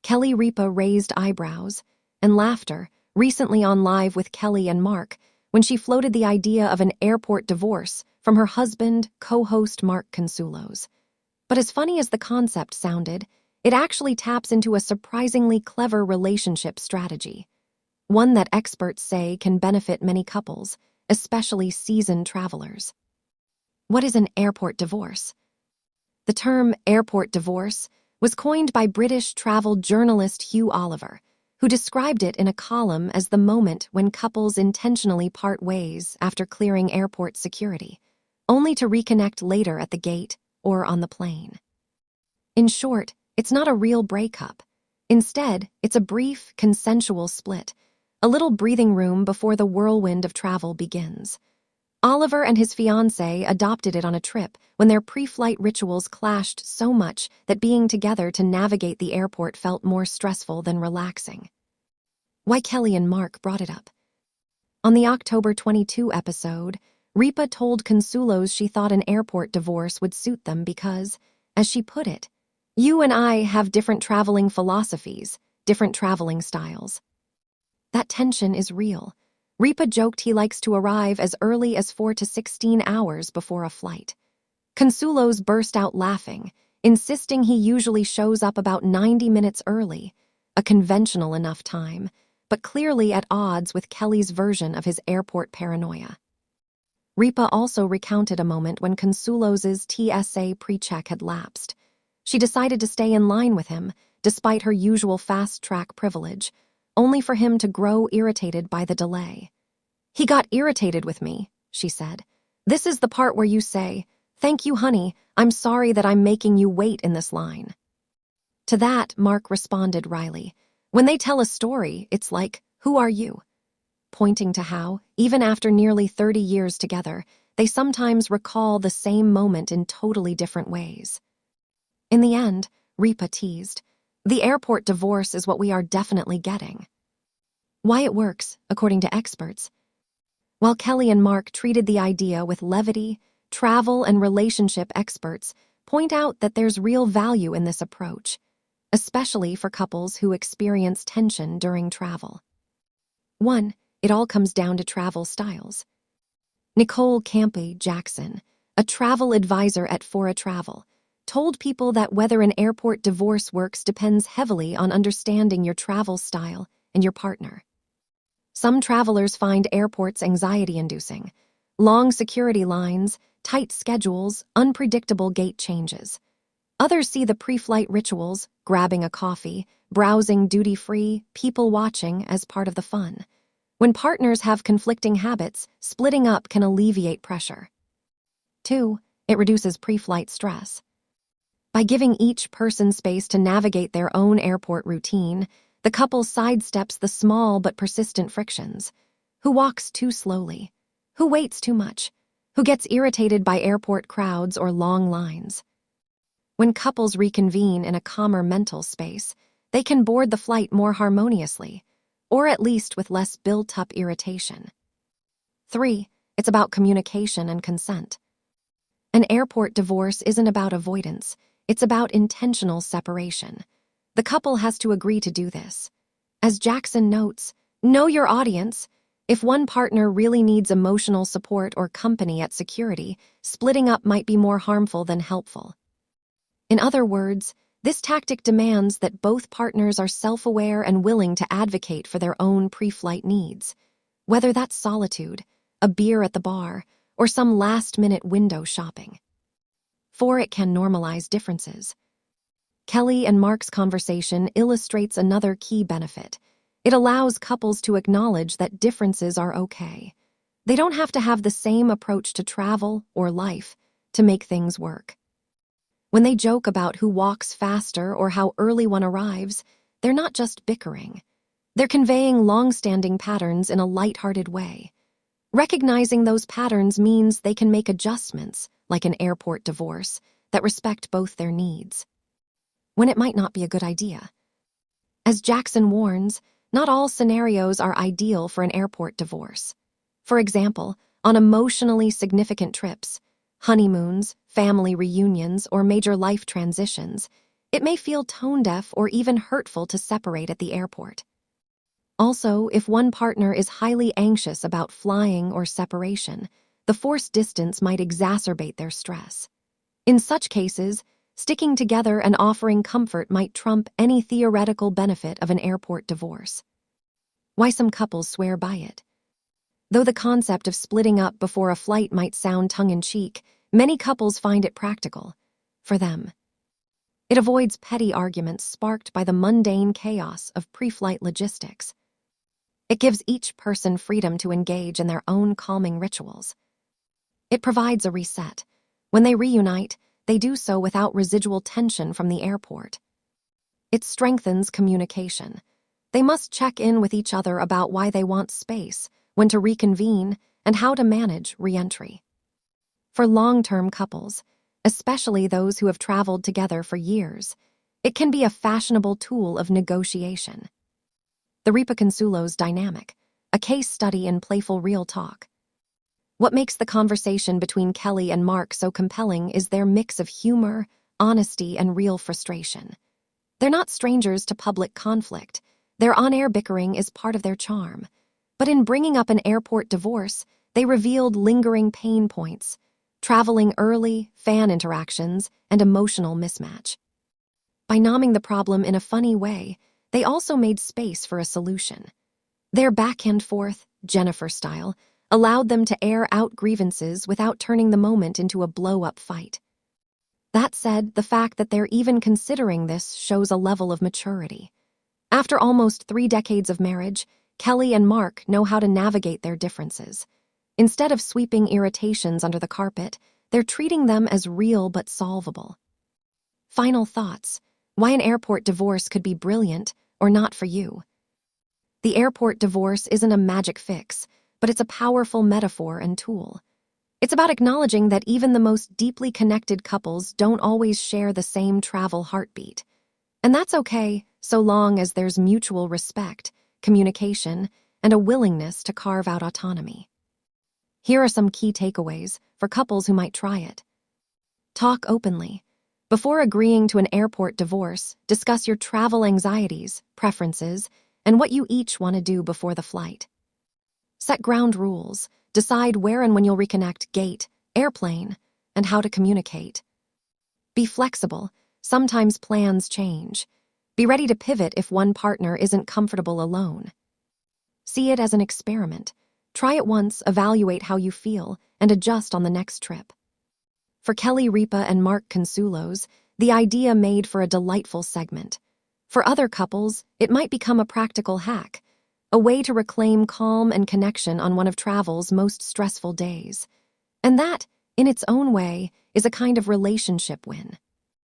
Kelly Ripa raised eyebrows, and laughter, recently on Live with Kelly and Mark, when she floated the idea of an airport divorce from her husband, co-host Mark Consuelos. But as funny as the concept sounded, it actually taps into a surprisingly clever relationship strategy, one that experts say can benefit many couples, especially seasoned travelers. What is an airport divorce? The term airport divorce was coined by British travel journalist Hugh Oliver, who described it in a column as the moment when couples intentionally part ways after clearing airport security, only to reconnect later at the gate or on the plane. In short, it's not a real breakup. Instead, it's a brief, consensual split, a little breathing room before the whirlwind of travel begins. Oliver and his fiancée adopted it on a trip when their pre-flight rituals clashed so much that being together to navigate the airport felt more stressful than relaxing. Why Kelly and Mark brought it up. On the October 22 episode, Ripa told Consuelos she thought an airport divorce would suit them because, as she put it, "You and I have different traveling philosophies, different traveling styles." That tension is real. Ripa joked he likes to arrive as early as 4 to 16 hours before a flight. Consuelos burst out laughing, insisting he usually shows up about 90 minutes early, a conventional enough time, but clearly at odds with Kelly's version of his airport paranoia. Ripa also recounted a moment when Consuelos's TSA pre-check had lapsed. She decided to stay in line with him, despite her usual fast-track privilege, only for him to grow irritated by the delay. "He got irritated with me," she said. "This is the part where you say, 'Thank you, honey, I'm sorry that I'm making you wait in this line.'" To that, Mark responded wryly, "When they tell a story, it's like, 'Who are you?'" Pointing to how, even after nearly 30 years together, they sometimes recall the same moment in totally different ways. In the end, Ripa teased, "The airport divorce is what we are definitely getting." Why it works, according to experts. While Kelly and Mark treated the idea with levity, travel and relationship experts point out that there's real value in this approach, especially for couples who experience tension during travel. 1. It all comes down to travel styles. Nicole Campy-Jackson, a travel advisor at Fora Travel, told people that whether an airport divorce works depends heavily on understanding your travel style and your partner. Some travelers find airports anxiety-inducing. Long security lines, tight schedules, unpredictable gate changes. Others see the pre-flight rituals, grabbing a coffee, browsing duty-free, people watching as part of the fun. When partners have conflicting habits, splitting up can alleviate pressure. 2. It reduces pre-flight stress. By giving each person space to navigate their own airport routine, the couple sidesteps the small but persistent frictions. Who walks too slowly? Who waits too much? Who gets irritated by airport crowds or long lines? When couples reconvene in a calmer mental space, they can board the flight more harmoniously, or at least with less built-up irritation. 3. It's about communication and consent. An airport divorce isn't about avoidance, it's about intentional separation. The couple has to agree to do this. As Jackson notes, know your audience. If one partner really needs emotional support or company at security, splitting up might be more harmful than helpful. In other words, this tactic demands that both partners are self-aware and willing to advocate for their own pre-flight needs, whether that's solitude, a beer at the bar, or some last-minute window shopping. 4. It can normalize differences. Kelly and Mark's conversation illustrates another key benefit. It allows couples to acknowledge that differences are okay. They don't have to have the same approach to travel or life to make things work. When they joke about who walks faster or how early one arrives, they're not just bickering. They're conveying long-standing patterns in a lighthearted way. Recognizing those patterns means they can make adjustments, like an airport divorce, that respect both their needs, when it might not be a good idea. As Jackson warns, not all scenarios are ideal for an airport divorce. For example, on emotionally significant trips, honeymoons, family reunions, or major life transitions, It may feel tone-deaf or even hurtful to separate at the airport. Also, if one partner is highly anxious about flying or separation, the forced distance might exacerbate their stress. In such cases, sticking together and offering comfort might trump any theoretical benefit of an airport divorce. Why some couples swear by it. Though the concept of splitting up before a flight might sound tongue-in-cheek, many couples find it practical. For them, it avoids petty arguments sparked by the mundane chaos of pre-flight logistics. It gives each person freedom to engage in their own calming rituals. It provides a reset. When they reunite, they do so without residual tension from the airport. It strengthens communication. They must check in with each other about why they want space, when to reconvene, and how to manage re-entry. For long-term couples, especially those who have traveled together for years, it can be a fashionable tool of negotiation. The Ripa Consuelos dynamic, a case study in playful real talk. What makes the conversation between Kelly and Mark so compelling is their mix of humor, honesty, and real frustration. They're not strangers to public conflict. Their on-air bickering is part of their charm. But in bringing up an airport divorce, they revealed lingering pain points, traveling early, fan interactions, and emotional mismatch. By nomming the problem in a funny way, they also made space for a solution. Their back-and-forth, Jennifer style, allowed them to air out grievances without turning the moment into a blow-up fight. That said, the fact that they're even considering this shows a level of maturity. After almost 3 decades of marriage, Kelly and Mark know how to navigate their differences. Instead of sweeping irritations under the carpet, they're treating them as real but solvable. Final thoughts. Why an airport divorce could be brilliant or not for you. The airport divorce isn't a magic fix, but it's a powerful metaphor and tool. It's about acknowledging that even the most deeply connected couples don't always share the same travel heartbeat. And that's okay, so long as there's mutual respect, communication, and a willingness to carve out autonomy. Here are some key takeaways for couples who might try it. Talk openly. Before agreeing to an airport divorce, discuss your travel anxieties, preferences, and what you each want to do before the flight. Set ground rules. Decide where and when you'll reconnect, gate, airplane, and how to communicate. Be flexible. Sometimes plans change. Be ready to pivot if one partner isn't comfortable alone. See it as an experiment. Try it once, evaluate how you feel, and adjust on the next trip. For Kelly Ripa and Mark Consuelos, the idea made for a delightful segment. For other couples, it might become a practical hack, a way to reclaim calm and connection on one of travel's most stressful days. And that, in its own way, is a kind of relationship win.